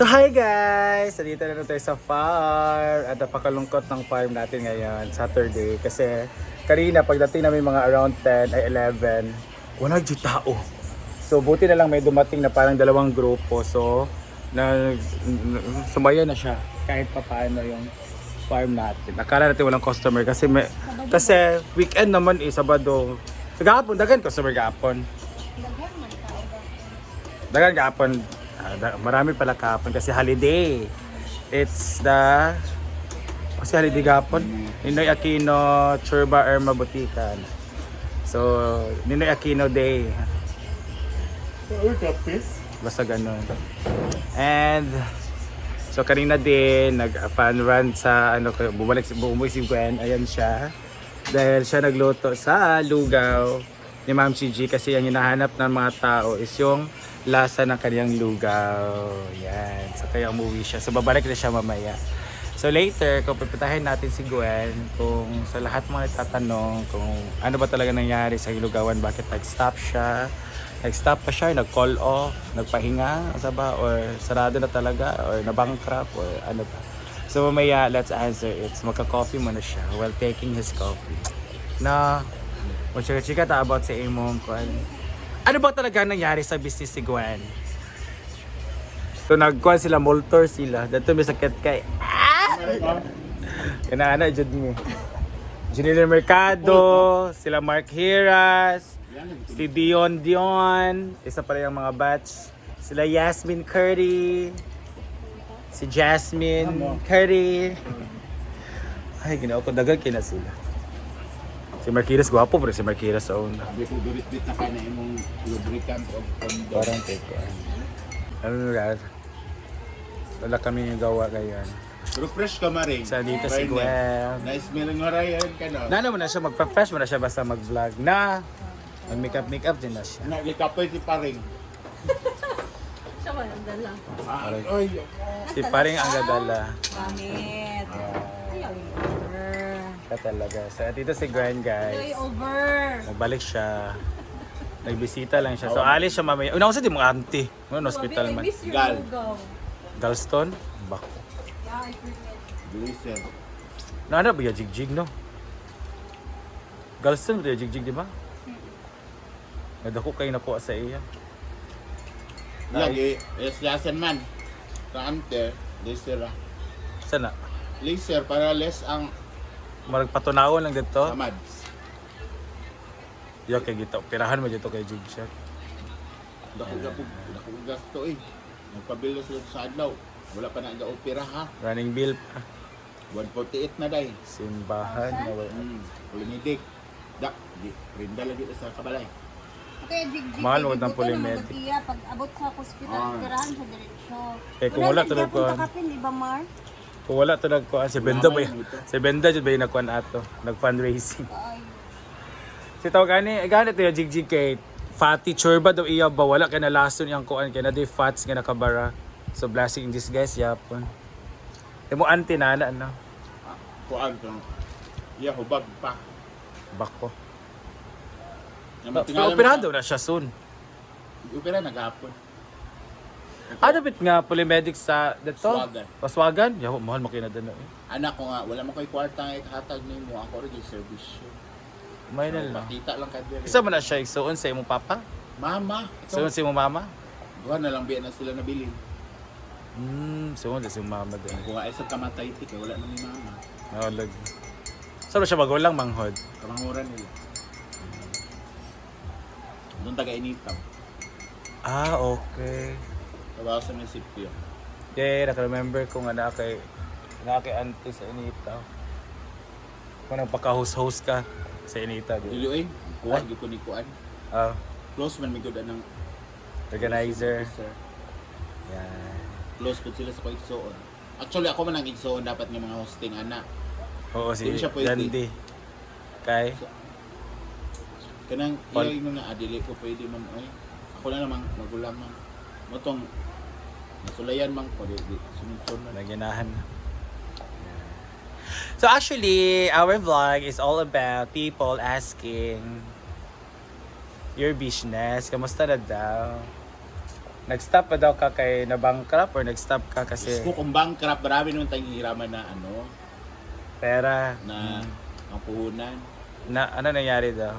So hi guys! So dito na tayo sa farm at napakalungkot ng farm natin ngayon, Saturday. Kasi kanina pagdating namin mga around 10 ay 11, wala yung tao. So buti na lang may dumating na parang dalawang grupo. So sumaya na siya kahit pa paano yung farm natin. Akala natin walang customer kasi weekend naman Sabado. So gahapon, dagan customer gahapon. Dagan gahapon. Marami pala kahapon kasi holiday. It's the holiday kahapon. Ninoy Aquino Churba Irma Butikan. So, Ninoy Aquino Day. Basta ganun. And so kanina din nag-fan run sa bumuwi si Gwen. Ayan siya. Dahil siya nagluto sa lugaw ni Ma'am CG kasi ang hinahanap ng mga tao is yung lasa ng kanyang lugaw. Yan. So kaya umuwi siya. So babalik na siya mamaya. So later, kung pipitahin natin si Gwen, kung sa lahat mga nagtatanong kung ano ba talaga nangyari sa lugawan, bakit nag-stop siya, nag-stop pa siya, nag-call off, nagpahinga, ba? Or sarado na talaga, or na-bankrupt, or ano ba. So mamaya, let's answer it. So, magka-coffee muna siya while taking his coffee. Na, chika-chika ta about sa imong kung ano ba talaga nangyari sa business si Gwen? So nagkuhan sila, moltor sila. Dato may sakit kay. Kanaana, jud mo. Junilio Mercado, sila Mark Hiras, si Dion, isa pala yung mga batch. Sila Yasmin Curry, si Jasmine Curry. Ay, ginawa ko, dagang kina sila. Si Marquires, gwapo pero si Marquires sa una. Bit na kayo na imong lubricant o condom. Parang teko. Ano lugar? Wala kami yung gawa ngayon. Pero fresh ka maring. Sa dito si Gwen. Na-smell ng harayan ka na. Na mo na siya, magpa-fresh mo na siya basta mag-vlog na. Mag-makeup din na siya. Nagikapoy si paring. Siya ba ang dala? Ay, Si paring ang gadala. Bakit? Ka talaga. So dito si Gwen guys. Over! Magbalik siya. Nagbisita lang siya. So alis siya mamaya. Una ko sa di mga auntie. Ano hospital man. Gal. Galston? Bako. Glycer. Ano ba yung jigjig no? Galston ba yung jigjig di ba? Nadako kayo na po sa iya. Lagi, yasan man. Sa ante, laser ah. Sana? Laser para less ang Maragpatunawon lang dito. samad. Yo kay gito. Pirahan mo dito kay jig shot. Dako gasto eh. Nagpabil na sila sa adlaw. Wala pa na opera ha. Running bill pa. 148 na day. Simbahan. Pulimedic. Dak, di rinda lagi sa kabalay. Okay, jig-jig. Mahal mo ng Pulimed. Pag abot sa hospital, tirahan sa diretsyo. Eh, kung wala tulog ko. Kapin, di ba, Mar? Kung wala to nagkuhan, si Benda ba yun? Si Benda dyan ba yung nagkuhan ato? Nag-fundraising. Ay, Si tawag gani to yung jigjig kay Fatty Churba daw iya ba? Wala kaya nalason yung kuhan kaya na di fats nga nakabara. So blessing in disguise, yapon. E mo auntie na ano? Kuan kang iya hubag pa. Bako. Naman Operado na siya soon. Opera naghapon. Ano bit nga Pulimedic sa dito? Paswagan. Paswagan? Yaw, mahal mo kinadala eh. Anak ko nga, wala mo ko'y kwarta nga ikahatag nimo. Ako rin yung service yun. May na lang. Patita lang ka diri. Isa mo na siya isuon sa imong papa? Mama, Suon ito. sa imong mama? Duha na lang biya na sila nabili. Suon sa imong mama din. Kung nga isa kamatay ti, kaya wala na ni mama. Nawalag. Saan ba siya magulang manghod? Kamanguran nila. Doon taga-initaw. Ah, okay. Trabaho sa munisipyo. Yeah, naka-remember ko nga na kay auntie sa Inita. Kung nagpaka-host ka sa Inita. Dili kuan gyud ko ni kuan. Close man mi gud anang Organizer. officer. Yan. Close pud sila sa koigsoon. Actually ako man ang igsoon dapat nga mga hosting ana. Oo, si Hindi siya pwede. Dandy. Kay? Kanang iya ingon nga adili ko pwede man ay. Ako na namang magulang man. Motong nasulayan man ko di sunod-sunod man. Naginahan. So actually, our vlog is all about people asking your business. Kamusta na daw? Nag-stop pa daw ka kay na bankrupt or nag-stop ka kasi Gusto ko kung bankrupt, marami nung tayong hiraman na ano, pera na ang puhunan. na ano nangyari daw?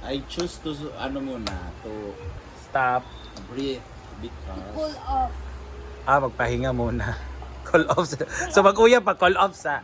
I choose to, ano muna, to Stop. breathe because Pull off. Magpahinga muna. Call off. So mag-uya pa, call off sa.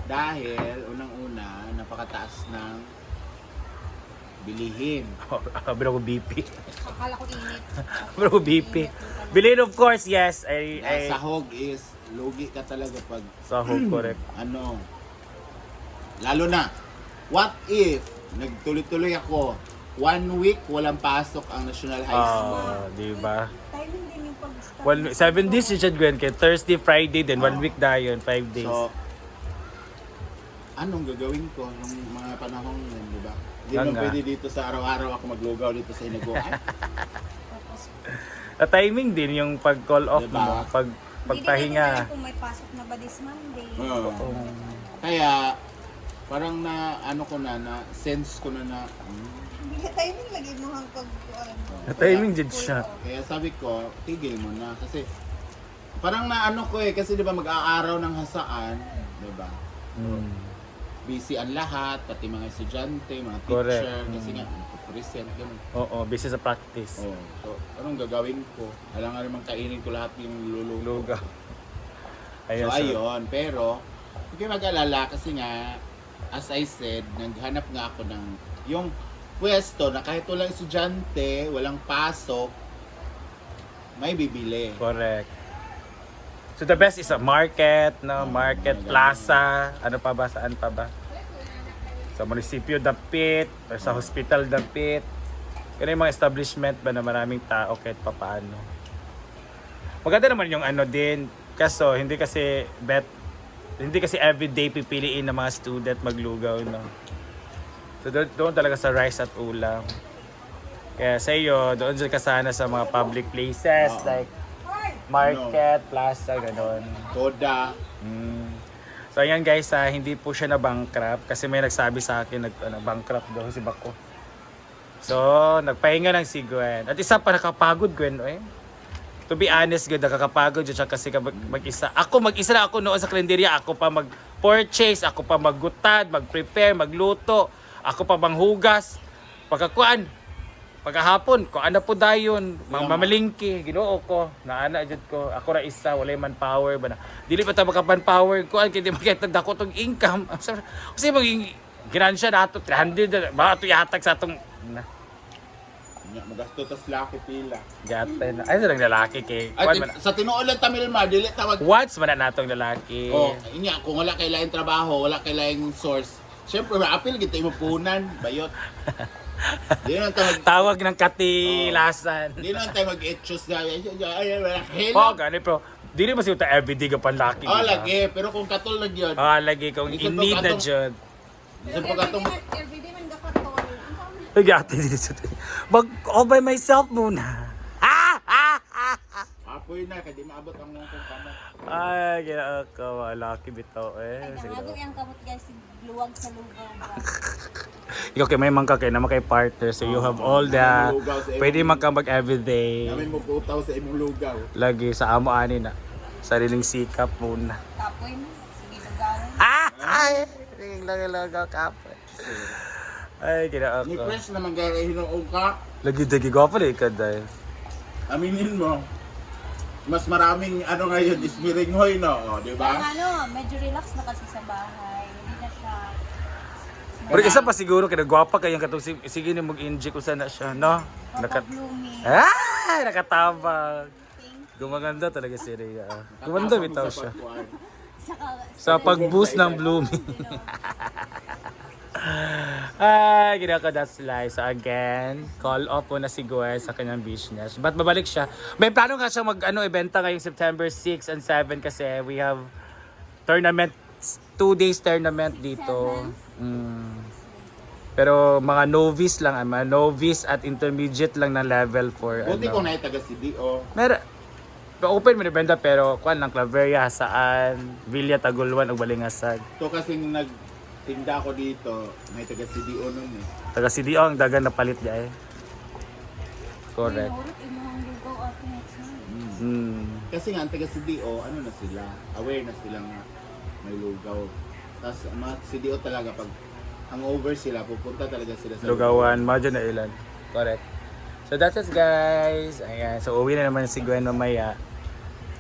dahil unang-una, napakataas ng bilihin. Biro ko BP. Akala ko init. Biro ko BP. Bilhin of course, yes. Na sahog is, lugi ka talaga pag, Sahog, correct. ano, lalo na, what if, nagtuloy-tuloy ako, 1 week, walang pasok ang National High School. Di ba? Timing din yung pag-start. 7 days siya Gwen kay Thursday, Friday, then 1 week dayon, 5 days. So, anong gagawin ko nung mga panahon yun, di ba? Hindi mo Ganga. pwede dito sa araw-araw ako maglugaw dito sa Hinaguan. Tapos, Na timing din yung pag-call off Diba? mo, hindi pagpahinga. din kung may pasok na ba this Monday. Oo. Kaya, parang na, ano ko na sense ko na Hindi na timing lagi mo hang pag Na timing din siya. kaya sabi ko, tigil mo na. Kasi, parang na ano ko kasi di ba mag-aaraw ng hasaan, di ba? Busy ang lahat, pati mga estudyante, mga Correct. teacher, kasi nga, present, gano'n. Oo, busy sa practice. Oh, so, anong gagawin ko? Alam nga naman kainin ko lahat yung lululo. Luga. So, ayun. Pero, hindi kayo mag-alala kasi nga, as I said, naghanap nga ako ng yung pwesto na kahit walang estudyante, walang pasok, may bibili. Correct. So the best is a market, no? Market, plaza, ano pa ba, saan pa ba? Sa munisipyo, Dapit, or sa hospital, Dapit. Yan yung mga establishment ba na maraming tao kahit pa paano. Maganda naman yung ano din, kaso hindi kasi everyday pipiliin ng mga student maglugaw, no? So doon talaga sa rice at ulam. Kaya sa iyo, doon ka sana sa mga public places like market, plaza, gano'n. Toda. So ayan guys, hindi po siya na bankrupt kasi may nagsabi sa akin bankrupt daw si Bako. So nagpahinga lang si Gwen. At isa pa nakapagod Gwen, eh. To be honest, Gwen, nakakapagod siya kasi mag-isa. Mag-isa na ako noon sa kalendarya. Ako pa mag-purchase, ako pa maggutad, mag-prepare, magluto, ako pa manghugas. Pagkahapon, kung ano po dayon, mamalingki, ginoo ko, naana jud ko, ako ra isa, walay manpower ba na. Dili pa ta maka-manpower ko, kaya di makita ko tong income. Kasi maging ginansya na ato 300 ba ato ihatag sa atong Magasto tas laki pila. gatan. Ay sa lalaki kay At kuan man. sa tinuod lang Tamil ma, dili tawag. Once man na natong lalaki. Oh, inya kung wala kay laing trabaho, wala kay laing source. Syempre, maapil kita mo puhunan, bayot. Di naman tayo Tawag ng katilasan. Di naman tayo mag-etchos na. Oh, gani pero dili ba siya everyday ka panlaki. Oh, lagi. Pero kung katol lang yun. Lagi kung in need na jud. Isang pagkatong Everyday man gakatol. Gati din sa. All by myself muna. apoy na, kaya di maabot ang mga kong kamot. Ay, kaya ako, lucky bitaw Ay, Sige nangago daw. yung kamot guys, luwag sa lugaw ba? Ikaw kay may mangka kay naman kay partner so you have all the pwede man ka mag everyday Namin mo putaw sa imong lugaw. lagi sa amo ani na sariling sikap muna. Tapoy mo, sige lugawan. Ay, lagi kape. Ay, kaya Ni ako. Pres naman gaya hinuong ka. Lagi dagi ko pa rin kaday. Aminin mo. Mas maraming ano ngayon, ismiringhoy no, o, di Parang ba? ano, medyo relax na kasi sa bahay. Hindi na siya. Pero isa pa siguro kaya gwapa kayang katong sige ni mag-inject ko sana siya, no? Blooming. Nakatabag. Gumaganda talaga si Rhea. Gumanda bitaw siya. Saka, Sa pag-boost ng blooming. Ay, ginaka that's life. So again, call off po na si Gwen sa kanyang business. But babalik siya. May plano nga siya ibenta ngayong September 6 and 7 kasi we have tournament, 2 days tournament dito. Pero mga novice lang, mga novice at intermediate lang na level for Buti kung na taga CDO. Meron. Open mo na benda pero kuan lang Claveria saan Villa Tagulwan ug Balingasag. To kasing nagtinda ko dito, may taga CDO nun eh. Taga CDO ang dagan na palit di ay. Correct. Pinurot, imuhang lugaw ato next month. Hmm. Kasi nga, ang taga CDO, ano na sila, aware na sila nga may lugaw. Tapos ang mga CDO talaga, pag hangover sila, pupunta talaga sila sa Lugawan, medyo na ilan. Correct. So that's it guys. Ayan. So uwi na naman si Gwen mamaya.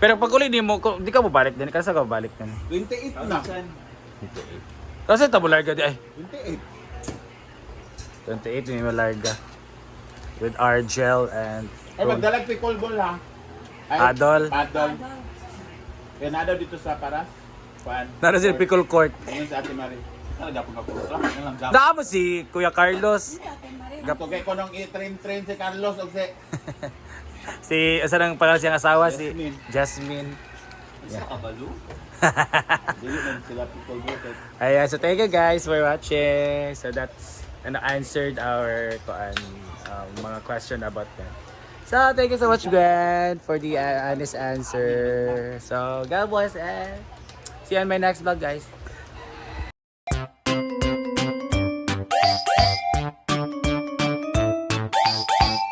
Pero pag uli di mo, di ka balik din. Kasi ka balik din. 28 na. Kasi tabo larga di ay. 28. 28 may malarga. With Argel and Ay, magdalag pickle ball ha. Ay, Paddle. Paddle. Adol. Kaya nado dito sa Paras. Juan. Nara si Pickle Court. Ayun sa Ate Marie. Talaga po kapultra. Yan lang dapat. Daan mo si Kuya Carlos. Hindi ate Marie. Gato kay ko nung i-train si Carlos o si Si, asa nang pangalan siyang asawa? Si Jasmine. Jasmine. Sa kabalo. Dili man sila pickle ball. Ayan, so thank you guys for watching. So that's answered our mga question about that. So thank you so much Gwen for the honest answer. So God bless and see you on my next vlog guys.